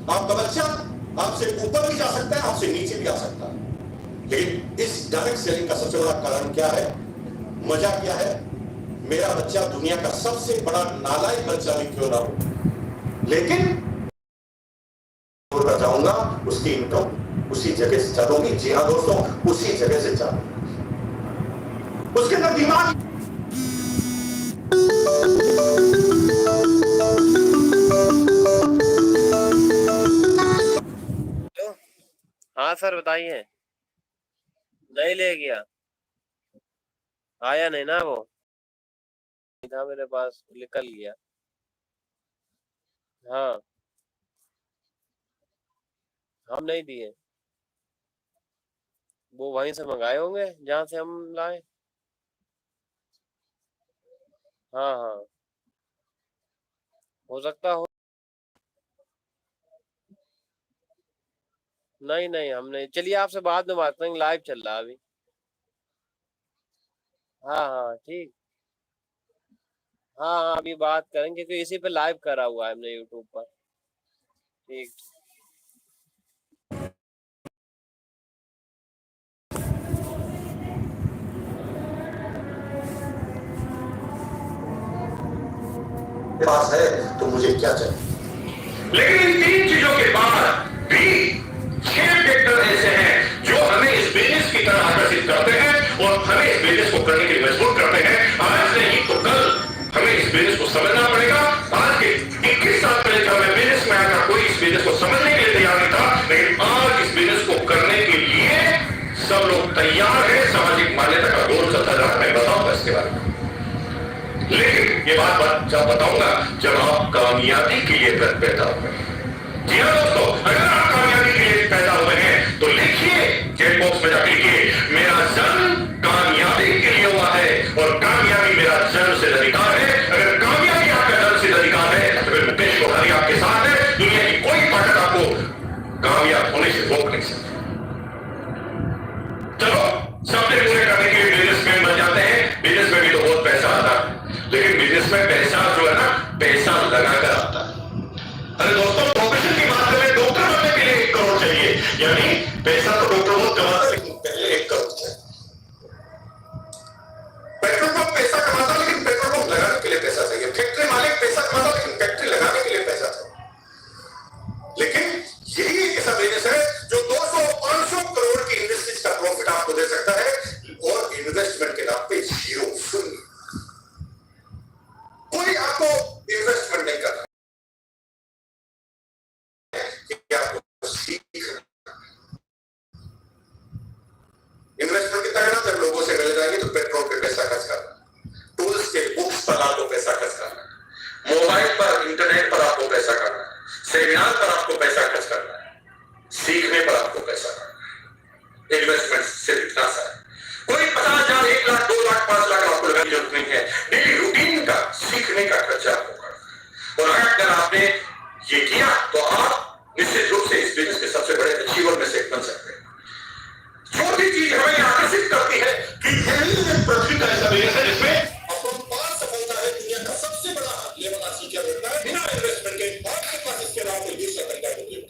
आपका बच्चा आपसे ऊपर भी जा सकता है, आपसे नीचे भी आ सकता है। लेकिन इस डायरेक्ट सेलिंग का सबसे बड़ा कारण क्या है, मजा क्या है? मेरा बच्चा दुनिया का सबसे बड़ा नालायक बच्चा भी क्यों ना हो, लेकिन जाऊंगा उसकी इनकम उसी जगह से चालूंगी। जी हाँ दोस्तों, उसी जगह से चालूंगी। उसके अंदर दिमाग। हाँ सर बताइए। नहीं ले गया, आया नहीं ना, वो था मेरे पास, निकल गया। हाँ हम नहीं दिए, वो वहीं से मंगाए होंगे जहाँ से हम लाए। हाँ हाँ हो सकता हो। नहीं नहीं हम नहीं, चलिए आपसे बाद में बात करेंगे, लाइव चल रहा है अभी। हाँ हाँ ठीक। हाँ हाँ अभी बात करेंगे क्योंकि इसी पे लाइव करा हुआ है हमने यूट्यूब पर। ठीक। पास है तो मुझे क्या चाहिए। लेकिन इन तीन चीजों के बाद भी 6 फैक्टर ऐसे हैं जो हमें इस बिजनेस की तरफ आकर्षित करते हैं और हमें इस बिजनेस को करने के लिए मजबूर करते हैं। आज नहीं तो कल हमें इस बिजनेस को समझना पड़ेगा। आज के 21 साल पहले जब मैं बिजनेस में आया, कोई इस बिजनेस को समझने के लिए तैयार नहीं था, लेकिन आज इस बिजनेस को करने के लिए सब लोग तैयार है। सामाजिक मान्यता का गोल चलता जा रहा है, मैं बताऊंगा इसके बारे में। लेकिन ये बात जब बताऊंगा जब आप कामयाबी के लिए पैदा हुए। जी हाँ दोस्तों, अगर आप कामयाबी के लिए पैदा हुए हैं तो लिखिए, चैट बॉक्स में जाकर लिखिए, मेरा जन्म कामयाबी के लिए हुआ है और कामयाबी मेरा जन्म से अधिकार है। अगर कामयाबी आपका जन्म से अधिकार है तो फिर मुकेश कोठारी आपके साथ है। दुनिया की कोई ताकत आपको कामयाब होने से रोक नहीं सकती। चलो सपने पूरे करने के लिए बिजनेसमैन बन जाते हैं। बिजनेस में भी तो बहुत पैसा आता है, लेकिन बिजनेस में पैसा जो है ना, पैसा लगाकर आता है। अरे दोस्तों, प्रोफेशन की बात करें, डॉक्टर बनने के लिए 1 करोड़ चाहिए, यानी पैसा तो डॉक्टर बहुत कमाता है, लेकिन पहले 1 करोड़ चाहिए। पेट्रोल पंप पैसा कमाता, लेकिन पेट्रोल पंप लगाने के लिए पैसा चाहिए। फैक्ट्री मालिक पैसा कमाता, लेकिन फैक्ट्री लगाने के लिए पैसा चाहिए। लेकिन यही एक ऐसा बिजनेस है जो 200-500 करोड़ की इंडस्ट्रीज का प्रॉफिट आपको दे सकता है और इन्वेस्टमेंट के नाम पे 0 शून्य। कोई आपको इन्वेस्टमेंट नहीं करना, आपको सीखना। इन्वेस्टमेंट कितना करना, जब लोगों से मिल जाएंगे तो पेट्रोल पे पैसा खर्च करना, टूल्स के बुक्स पर आपको पैसा खर्च करना, मोबाइल पर इंटरनेट पर आपको पैसा करना, सेमिनार पर आपको पैसा खर्च करना है, सीखने पर आपको पैसा करना। इन्वेस्टमेंट सिर्फ इतना सा है। कोई 50,000, 1 लाख, 2 लाख, 5 लाख आपको लगाने की जरूरत नहीं है। डेली रूटीन का, सीखने का खर्चा आपको करना। और अगर आपने ये किया तो आप निश्चित रूप से इस बिजनेस के सबसे बड़े अचीवर में से एक बन सकते हैं। छोटी चीज हमें आकर्षित करती है कि यही पृथ्वी का ऐसा बिजनेस है जिसमें अपरंपार सफलता है। दुनिया का सबसे बड़ा लेवल हासिल किया जाता है बिना इन्वेस्टमेंट के। आपके पास इसके अलावा कोई दूसरा तरीका नहीं है।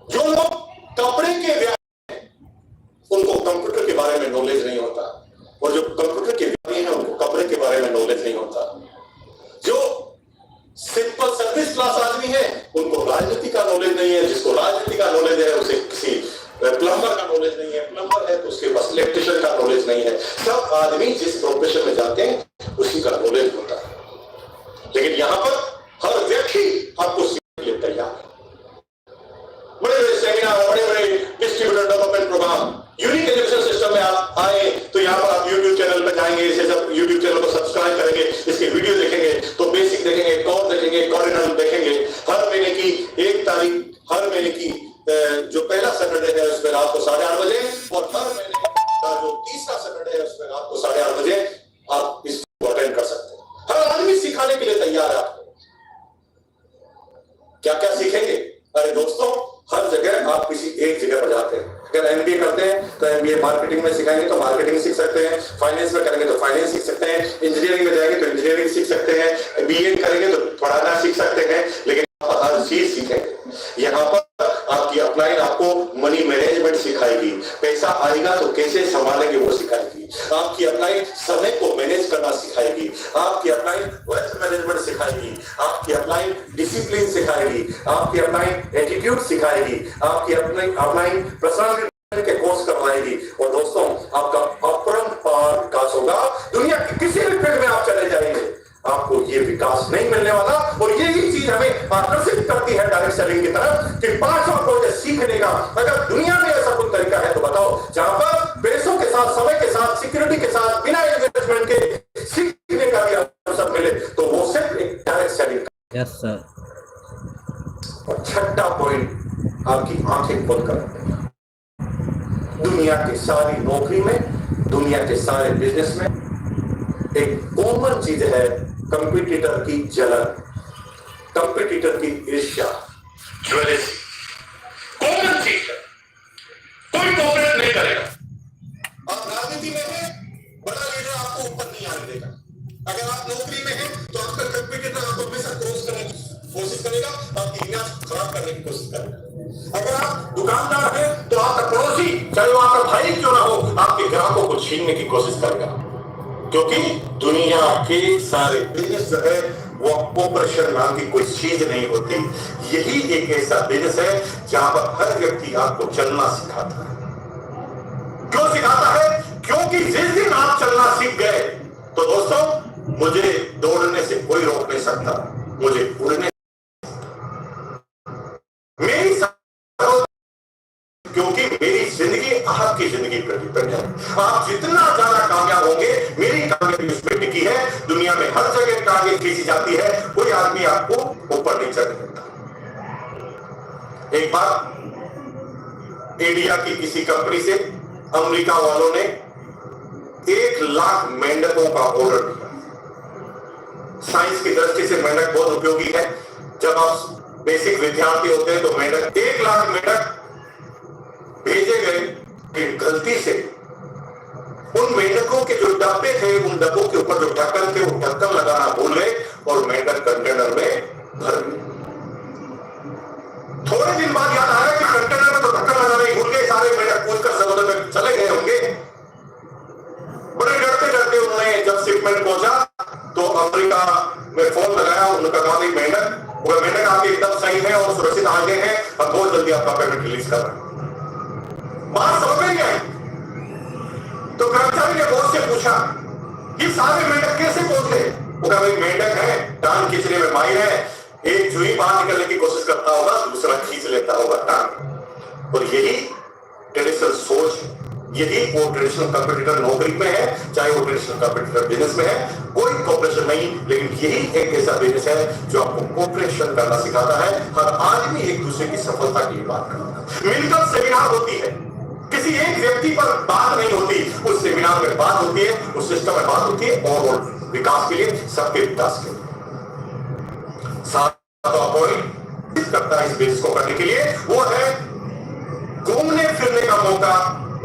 जो लोग कपड़े के व्यापारी हैं उनको कंप्यूटर के बारे में नॉलेज नहीं होता, और जो कंप्यूटर के व्यापारी हैं उनको कपड़े के बारे में नॉलेज नहीं होता। जो सिंपल सर्विस क्लास आदमी है उनको राजनीति का नॉलेज नहीं है, जिसको राजनीति का नॉलेज है उसे किसी प्लम्बर का नॉलेज नहीं है, प्लम्बर है तो उसके पास इलेक्ट्रिशियन का नॉलेज नहीं है। सब आदमी जिस प्रोफेशन में जाते हैं उसी का नॉलेज होता है। लेकिन यहां पर हर व्यक्ति आपको सीखने के लिए तैयार है। बड़े बड़े सेमिनार, बड़े बड़े distributor development program, unique education system में आप आए तो यहाँ पर आप यूट्यूब चैनल पर जाएंगे, इसे सब यूट्यूब चैनल को सब्सक्राइब करेंगे, इसके वीडियो देखेंगे तो बेसिक देखेंगे, कोर देखेंगे, कोऑर्डिनेटर देखेंगे। हर महीने की 1 तारीख, हर महीने की जो पहला सैटरडे है उसमें रात को 8:30 बजे, और हर महीने का जो तीसरा सैटरडे है उसमें रात को 8:30 बजे आप इसको अटेंड कर सकते हैं। हर आदमी सिखाने के लिए तैयार है आपको। क्या क्या सीखेंगे? अरे दोस्तों, हर जगह आप किसी एक जगह पर जाते हैं। अगर एमबीए करते हैं तो एमबीए मार्केटिंग में सिखाएंगे तो मार्केटिंग सीख सकते हैं, फाइनेंस में करेंगे तो फाइनेंस सीख सकते हैं, इंजीनियरिंग में जाएंगे तो इंजीनियरिंग सीख सकते हैं, बीए करेंगे तो पढ़ाना सीख सकते हैं, लेकिन हर चीज सीखेंगे। यहाँ पर आपकी अपलाइन आपको मनी मैनेजमेंट सिखाएगी, पैसा आएगा तो कैसे संभालेंगे वो सिखाएगी। आपकी अपलाइन समय को मैनेज करना सिखाएगी, आपकी अपलाइन वेल्थ मैनेजमेंट सिखाएगी, आपकी अपलाइन डिसिप्लिन सिखाएगी, आपकी अपलाइन एटीट्यूड सिखाएगी, आपकी अपलाइन पर्सनालिटी के कोर्स करवाएगी। और दोस्तों, आपका अपरंपार विकास होगा। दुनिया की किसी भी फील्ड में आप चले जाएंगे, आपको ये विकास नहीं मिलने वाला। और यही चीज हमें आकर्षित करती है डायरेक्ट सेलिंग की तरफ कि 500 प्रोजेक्ट सीखने का। अगर दुनिया में ऐसा कोई तरीका है तो बताओ, जहां पर पैसों के साथ, समय के साथ, सिक्योरिटी के साथ, बिना इन्वेस्टमेंट के सीखने का भी अवसर मिले, तो वो सिर्फ एक डायरेक्ट सेलिंग। Yes sir. और छठा पॉइंट, आपकी आंखें खोल कर, दुनिया की सारी नौकरी में, दुनिया के सारे बिजनेस में एक कॉमन चीज है, कंपटीटर की जलन, कंपटीटर की ईर्ष्या, ज्वेलसी। कॉमन चीज है, कोई कोऑपरेट नहीं करेगा। आप राजनीति में हैं, बड़ा लीडर आपको ऊपर नहीं आने देगा। अगर आप नौकरी में हैं तो आपका कंपटीटर आपको हमेशा क्रॉस करने की कोशिश करेगा, आपकी इमेज खराब करने की कोशिश करेगा। अगर आप दुकानदार हैं तो आपका पड़ोसी, चाहे वो आपका भाई क्यों ना हो, आपके ग्राहकों को छीनने की कोशिश करेगा। क्योंकि दुनिया के सारे बिजनेस जो है वो कोऑपरेशन नाम की कोई चीज नहीं होती। यही एक ऐसा बिजनेस है जहां पर हर व्यक्ति आपको चलना सिखाता है। क्यों सिखाता है? क्योंकि जिस दिन आप चलना सीख गए तो दोस्तों, मुझे दौड़ने से कोई रोक नहीं सकता, मुझे उड़ने मेरी, क्योंकि मेरी जिंदगी आपकी जिंदगी पर डिपेंड है। आप जितना ज्यादा कामयाब होंगे, मेरी कामयाबी उस पर टिकी है। दुनिया में हर जगह टारगेट खींची जाती है, कोई आदमी आपको ऊपर नहीं चढ़ने देता। एक बार इंडिया की किसी कंपनी से अमेरिका वालों ने 1 लाख मेंढकों का ऑर्डर दिया। साइंस की दृष्टि से मेंढक बहुत उपयोगी है। जब आप बेसिक विद्यार्थी होते हैं तो मेंढक 1 लाख मेंढक भेजे गए। गलती से उन मेंढकों के जो डब्बे थे, उन डब्बों के ऊपर जो ढक्कन थे, वो ढक्कन लगाना भूल गए और मेंढक कंटेनर में भर गए। थोड़े दिन बाद याद आया कि कंटेनर में तो ढक्कन लगाना ही भूल गए। सारे मेंढक कूदकर समुद्र में चले गए होंगे। बड़े डरते डरते उन्होंने जब शिपमेंट पहुंचा तो अमेरिका में फोन लगाया। उन्होंने कहा कि मेंढक आपके एकदम सही है और सुरक्षित आ गए हैं, हम बहुत जल्दी आपका पेमेंट रिलीज कर रहे हैं। बात समझ में नहीं आई। तो कर्मचारी ने बॉस से पूछा, ये सारे मेंढक कैसे पहुंच गए? वो कहा, भाई मेंढक है, टांग खींचने में माहिर है, एक जुई बाहर निकलने की कोशिश करता होगा, दूसरा खींच लेता होगा टांग। और यही ट्रेडिशनल सोच, यही वो ट्रेडिशनल कंपटीटर नौकरी में है, चाहे वो ट्रेडिशनल कंपटीटर बिजनेस में है, कोई कोऑपरेशन नहीं। लेकिन यही एक ऐसा बिजनेस है जो आपको कोऑपरेशन करना सिखाता है। हर आदमी एक दूसरे की सफलता की बात करता है। मिलकर सेमिनार होती है, किसी एक व्यक्ति पर बात नहीं होती, उस सेमिनार में बात होती है, उस सिस्टम में बात होती है और विकास के लिए, सबके विकास के लिए। सातवां पॉइंट करता है इस बिजनेस को करने के लिए, वो है घूमने फिरने का मौका,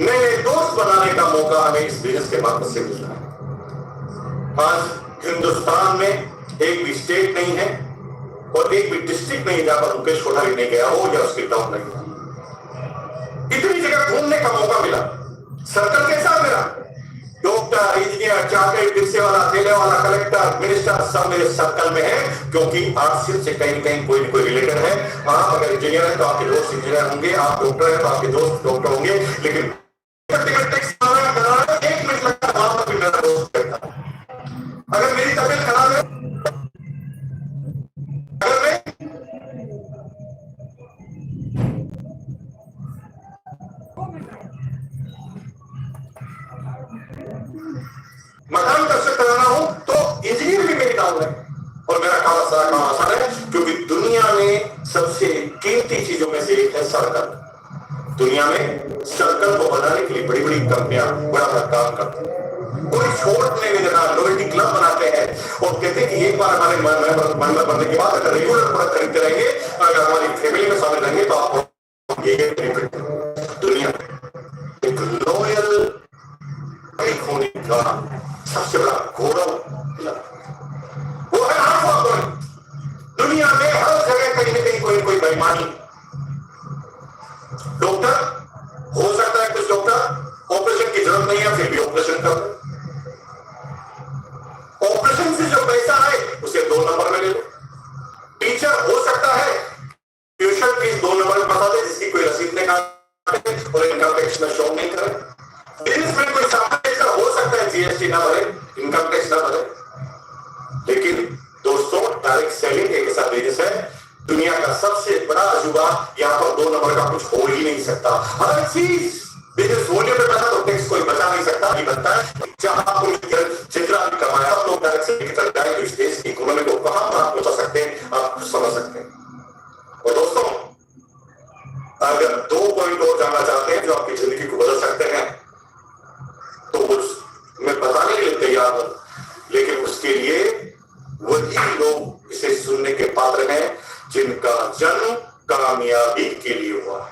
नए दोस्त बनाने का मौका हमें इस बिजनेस के माध्यम से मिलता है। आज हिंदुस्तान में एक भी स्टेट नहीं है और एक भी डिस्ट्रिक्ट नहीं जहां पर मुकेश कोठारी नहीं गया हो या उसके टाउन नहीं गया। इतनी जगह घूमने का मौका मिला। सर्कल कैसा मेरा? डॉक्टर, इंजीनियर, चार्टर्ड रिक्शे वाला, ठेले वाला, कलेक्टर, मिनिस्टर, सब मेरे सर्कल में है। क्योंकि आर्ट्स से कहीं कहीं कोई न कोई रिलेटेड है। आप अगर इंजीनियर है तो आपके दोस्त इंजीनियर होंगे, आप डॉक्टर है तो आपके दोस्त डॉक्टर होंगे। लेकिन एक मिनट लगता है वहां पर भी मेरा दोस्त बैठा। अगर मेरी तबीयत खराब है, अगर मैं मकान कंस्ट्रक्ट कराना हो तो इंजीनियर भी मेरी डाउन है और मेरा सारा काम आसान है। क्योंकि दुनिया में सबसे कीमती चीजों में से एक है सर्कल। दुनिया में सर्कल को बनाने के लिए बड़ी बड़ी कंपनियां बड़ा बड़ा काम करती हैं। कोई छोड़ नहीं देना, लॉयल्टी क्लब बनाते हैं और कहते हैं कि एक बार हमारे मेंबर बनने के बाद अगर रेगुलर प्रोडक्ट खरीदते रहेंगे, अगर हमारी फैमिली में शामिल रहेंगे तो आपको ये बेनिफिट। दुनिया में एक लॉयल होने का सबसे बड़ा गौरव वो है आपको। दुनिया में हर जगह कहीं न कहीं कोई कोई बेईमानी। डॉक्टर हो सकता है, कुछ डॉक्टर ऑपरेशन की जरूरत नहीं है फिर भी ऑपरेशन कर, ऑपरेशन से जो पैसा आए उसे 2 नंबर में ले लो। टीचर हो सकता है ट्यूशन फीस 2 नंबर में बता दे जिसकी कोई रसीद नहीं काटे और इनकम टैक्स में शो नहीं करे। बिजनेसमैन कोई सामान हो सकता है जीएसटी ना भरे, इनकम टैक्स ना भरे। लेकिन दोस्तों डायरेक्ट सेलिंग एक ऐसा बिजनेस है, दुनिया का सबसे बड़ा अजूबा। यहाँ पर 2 नंबर का कुछ हो ही नहीं सकता। हर चीज बिजनेस वॉल्यूम में बना तो टैक्स कोई बचा नहीं सकता। नहीं बनता है जहां जितना भी कमाया आप लोग डायरेक्ट सेलिंग की तरफ जाए तो इस देश की इकोनॉमी को कहां पर आप पहुंचा सकते हैं, आप समझ सकते हैं। और दोस्तों अगर 2 पॉइंट और जानना चाहते हैं जो आपकी जिंदगी को बदल सकते हैं तो कुछ मैं बताने के लिए तैयार हूं, लेकिन उसके लिए वही लोग इसे सुनने के पात्र हैं जिनका जन्म कामयाबी के लिए हुआ है।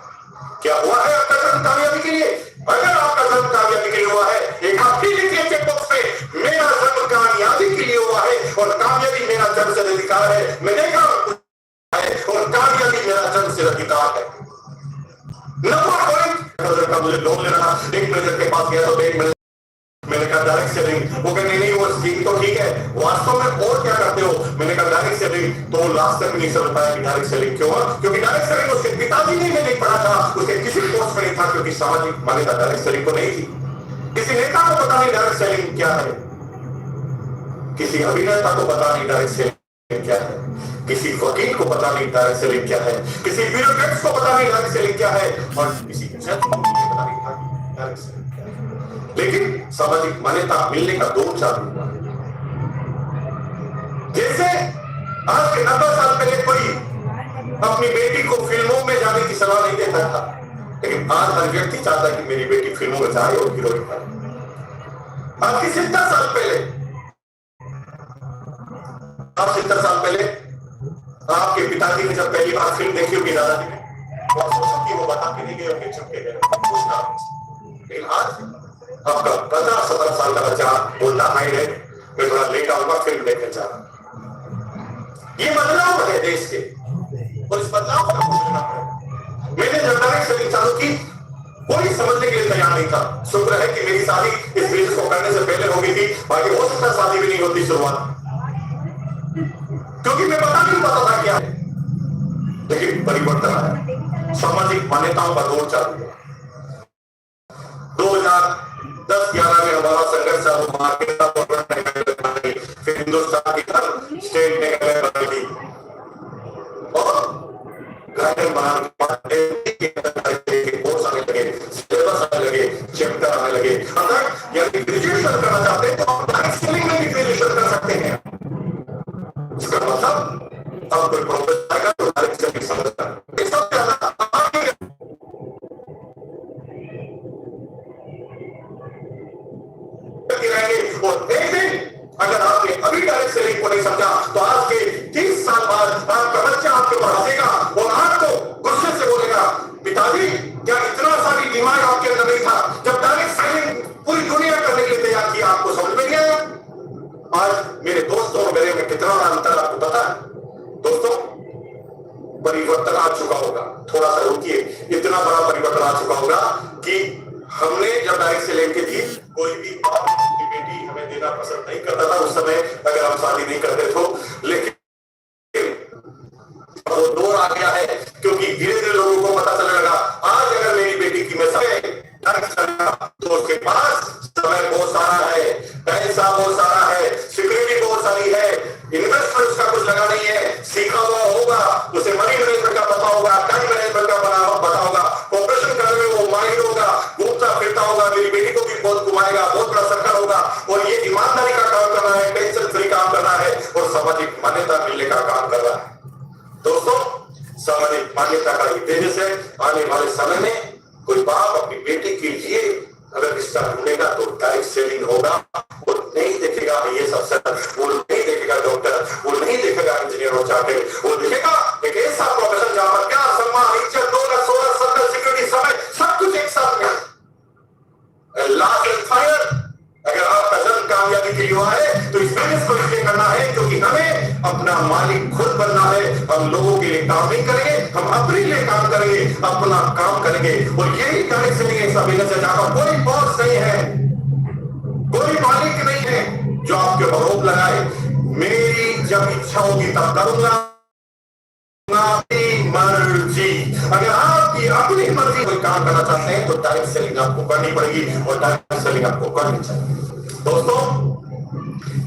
क्या हुआ है आपका जन्म कामयाबी के लिए? अगर आपका जन्म कामयाबी के लिए हुआ है, एक आप ही लिखिए चेक बॉक्स में मेरा जन्म कामयाबी के लिए हुआ है और कामयाबी मेरा जन्म से अधिकार है। मैंने कहा और कामयाबी मेरा जन्म से अधिकार है। मुझे लोन लेना, एक मैनेजर के पास गया तो बैंक मैनेजर मैंने कहा डायरेक्ट सेलिंग, वो कहने नहीं वो स्कीम तो ठीक है, वास्तव में और क्या करते हो? मैंने कहा डायरेक्ट सेलिंग। तो लास्ट तक नहीं समझ पाया कि डायरेक्ट सेलिंग क्यों है, क्योंकि डायरेक्ट सेलिंग उसके पिताजी ने नहीं पढ़ा था, उसके किसी कोर्स में नहीं था, क्योंकि सामाजिक मान्यता डायरेक्ट सेलिंग को नहीं थी। किसी नेता को पता नहीं डायरेक्ट सेलिंग क्या है, किसी अभिनेता को पता नहीं डायरेक्ट सेलिंग क्या है, किसी वकील को पता नहीं डायरेक्ट सेलिंग क्या है, किसी ब्यूरोक्रेट्स को पता नहीं डायरेक्ट सेलिंग क्या है और किसी जज को पता नहीं था डायरेक्ट सेलिंग। लेकिन सामाजिक मान्यता मिलने का दौर चालू हुआ। जैसे आज के 90 साल पहले कोई अपनी बेटी को फिल्मों में जाने की सलाह नहीं देता था, लेकिन आज हर व्यक्ति चाहता है कि मेरी बेटी फिल्मों में जाए और हीरोइन बने। आज की 70 साल पहले, आप 70 साल पहले आपके पिताजी ने जब पहली बार फिल्म देखी होगी दादाजी ने, वो बता के नहीं गए होंगे, चुप के गए, लेकिन आज आपका 15-17 साल का बच्चा बोलता है मैं थोड़ा लेट आऊंगा फिल्म देखने जा रहा। ये बदलाव है देश के और इस बदलाव का सोचना पड़ेगा। मैंने जब डायरेक्ट सेलिंग चालू की कोई समझने के लिए तैयार नहीं था। शुक्र है कि मेरी शादी इस बिजनेस को करने से पहले हो गई थी, बाकी हो सकता शादी भी नहीं होती शुरुआत, क्योंकि मैं बता नहीं पाता था क्या है। लेकिन परिवर्तन आया, सामाजिक मान्यताओं का दौर चालू हुआ। 2010-11 में हमारा संघर्ष चालू हुआ, फिर हिंदुस्तान की स्टेट ने बनाई और गाइडलाइन बनाने के बाद कोर्स आने लगे, सिलेबस आने लगे, चैप्टर आने लगे। अगर यदि ग्रेजुएशन करना चाहते हैं तो आप डायरेक्ट सेलिंग में भी ग्रेजुएशन कर सकते हैं। इसका मतलब अब कोई प्रोफेसर आएगा तो डायरेक्ट सेलिंग समझता है। और एक दिन अगर आपने अभी डायरेक्ट सेलिंग को नहीं समझा तो आज के 30 साल बाद आपका बच्चा आपके ऊपर हंसेगा और आपको गुस्से से बोलेगा पिताजी क्या इतना सारी दिमाग आपके अंदर नहीं था जब डायरेक्ट सेलिंग पूरी दुनिया करने के लिए तैयार किया, आपको समझ में नहीं आया? आज मेरे दोस्तों और मेरे में कितना बड़ा अंतर आपको पता है? दोस्तों परिवर्तन आ चुका होगा, थोड़ा सा रुकिए, इतना बड़ा परिवर्तन आ चुका होगा कि हमने जब डायरेक्ट सेलिंग की थी कोई भी बेटी हमें देना पसंद नहीं करता था उस समय, अगर हम शादी नहीं करते तो। लेकिन वो दौर आ गया है क्योंकि धीरे धीरे लोगों को पता चलने लगा आज अगर मेरी बेटी की मैं तो उसके पास समय बहुत सारा है, पैसा बहुत सारा है, सिक्योरिटी बहुत सारी है, इन्वेस्टमेंट उसका कुछ लगा नहीं है, सीखा हुआ होगा, उसे मनी मैनेजमेंट का पता होगा, टाइम मैनेजमेंट का पता होगा, ऑपरेशन करने में वो माहिर होगा, घूमता फिरता होगा, मेरी बेटी को भी बहुत घुमाएगा, बहुत बड़ा सर्कल होगा और ये ईमानदारी का काम करना है, टेंशन फ्री काम करना है और सामाजिक मान्यता मिलने का काम कर रहा है। दोस्तों सामाजिक मान्यता का ही तेजस है। आने वाले समय में कोई बाप अपनी बेटी के लिए अगर रिश्ता ढूंढेगा तो डायरेक्ट सेलिंग होगा। वो नहीं देखेगा IAS अफसर, वो नहीं देखेगा डॉक्टर, वो नहीं देखेगा इंजीनियर और चार्टेड, वो देखेगा एक ऐसा प्रोफेशन जहां पर क्या सम्मान, इज्जत, दौलत, शोहरत, सत्ता, सिक्योरिटी, समय सब कुछ एक साथ में। लास्ट एंड फाइनल, अगर आपका जन्म कामयाबी के लिए है तो इस बिजनेस को इसलिए करना है क्योंकि हमें अपना मालिक खुद बनना है। हम लोगों के लिए काम नहीं करेंगे, हम अपने लिए काम करेंगे, अपना काम करेंगे। और यही डायरेक्ट सेलिंग ऐसा बिजनेस है जहां पर कोई बॉस नहीं है, कोई मालिक नहीं है जो आपके ऊपर रोक लगाए। मेरी जब इच्छा होगी तब करूंगा, अपनी मर्जी। अगर आपकी अपनी मर्जी कोई काम करना चाहते हैं तो डायरेक्ट सेलिंग आपको करनी पड़ेगी और डायरेक्ट सेलिंग आपको करनी चाहिए। दोस्तों,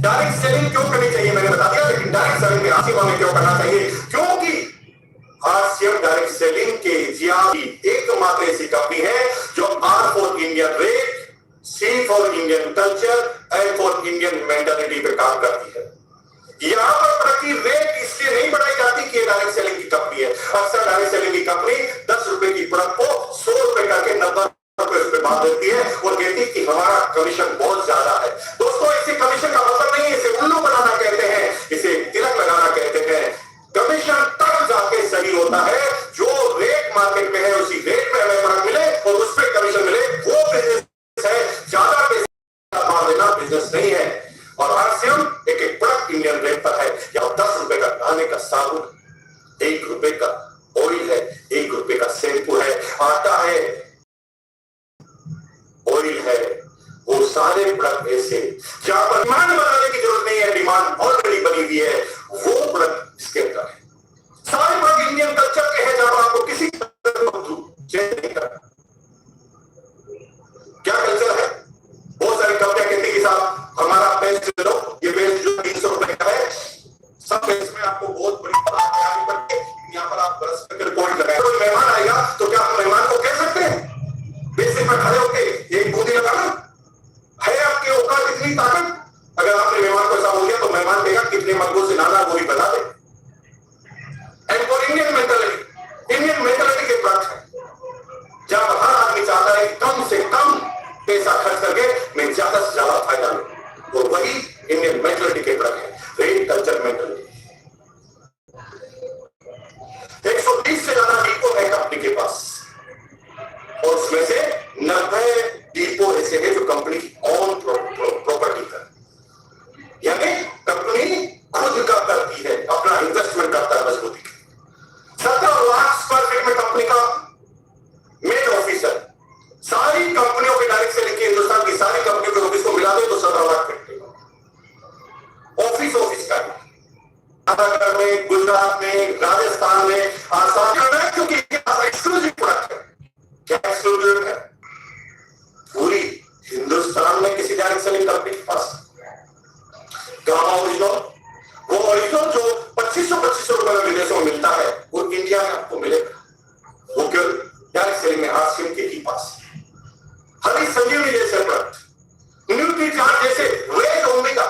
डायरेक्ट सेलिंग क्यों करनी चाहिए मैंने बता दिया, लेकिन डायरेक्ट सेलिंग में RCM में क्यों करना चाहिए? क्योंकि RCM डायरेक्ट सेलिंग के एकमात्र ऐसी कंपनी है जो R for Indian rate, C for Indian culture, L for Indian mentality पे काम करती है। यहां पर प्रति रेट इसलिए नहीं बढ़ाई जाती कि डायरेक्ट सेलिंग की कंपनी है। अक्सर डायरेक्ट सेलिंग की कंपनी 10 रुपए की प्रोडक्ट को 100 रुपए करके 90 रुपए उस पर बांध देती है और कहती है कि हमारा कमीशन बहुत ज्यादा है। दोस्तों, इसे कमीशन का मतलब नहीं है, इसे उल्लू बनाना कहते हैं, इसे तिलक लगाना कहते हैं। कमीशन तब जाके सही होता है जो रेट मार्केट में है उसी रेट में हमें प्रोडक्ट मिले और उस पर कमीशन मिले, वो बिजनेस है। ज्यादा पैसा मार देना बिजनेस नहीं है। और RCM एक प्रोडक्ट इंडियन रेट पर है। या 10 रुपए का खाने का साबुन, 1 रुपए का ऑयल है, 1 रुपए का शैम्पू है, आटा है, ऑयल है, वो सारे प्रोडक्ट ऐसे जहां पर डिमांड बनाने की जरूरत नहीं है, डिमांड ऑलरेडी बनी हुई है, वो प्रोडक्ट इसके अंदर है। सारे प्रोडक्ट इंडियन कल्चर के हैं जहां आपको किसी चेंज नहीं करना। क्या कल्चर है? बहुत सारी कंपनियां कहती है कि साहब हमारा पेस्ट ले लो, ये पेस्ट जो 300 रुपए का है, सब पेस्ट में आपको बहुत बड़ी तैयारी करके यहाँ पर आप ब्रश करके कोई लगाए। कोई मेहमान आएगा तो क्या आप मेहमान को कह सकते हैं बेसिक पर खड़े होके एक बूंदी लगाना है? आपके औकात इतनी ताकत? अगर आपने मेहमान को ऐसा बोल दिया तो मेहमान कहेगा कितने मजबूत से नाना वो भी बता दे। एंड फॉर इंडियन मेंटालिटी के प्रोडक्ट है जहां हर आदमी चाहता है कम से कम पैसा खर्च करके मैं ज्यादा से ज्यादा फायदा लूं, और वही इंडियन मेंटालिटी के प्रोडक्ट है, रेट कल्चर मेंटालिटी। 120 से ज्यादा डिपो है कंपनी के पास और उसमें से 90 डिपो ऐसे हैं जो कंपनी की ऑन प्रॉपर्टी का, यानी कंपनी खुद का करती है, अपना इन्वेस्टमेंट करता है मजबूती के। 17 लाख स्क्वायर फीट में कंपनी का मेन ऑफिस है। सारी कंपनियों के डायरेक्ट सेलिंग की, हिंदुस्तान की सारी कंपनियों के ऑफिस को मिला दे तो 17 लाख फीट ऑफिस का है। में, गुजरात में, राजस्थान में, आसाम में, क्योंकि एक्सक्लूसिव प्रोडक्ट है। क्या एक्सक्लूसिव है? पूरी हिंदुस्तान में किसी डायरेक्ट सेलिंग कंपनी के पास गामा ओरिजिनल, वो ओरिजिनल जो 2500 रुपए में विदेशों में मिलता है वो इंडिया में आपको मिलेगा। वो क्यों? डायरेक्ट सेलिंग में RCM के ही पास हरी संजीवनी जैसे प्रोडक्ट, न्यूट्री चार्ट जैसे, वेज ओमेगा।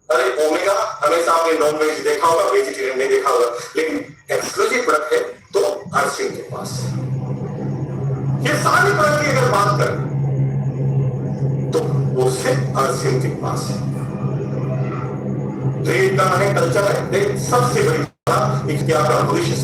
अरे ओमेगा हमेशा आपने नॉन वेज देखा होगा, वेजिटेरियन नहीं देखा होगा, लेकिन एक्सक्लूसिव प्रोडक्ट है तो RCM के पास। ये सारी प्रोडक्ट की अगर बात करें तो वो सिर्फ RCM के पास है। रेट का है, कल्चर है, सबसे बड़ी बात आपका भविष्य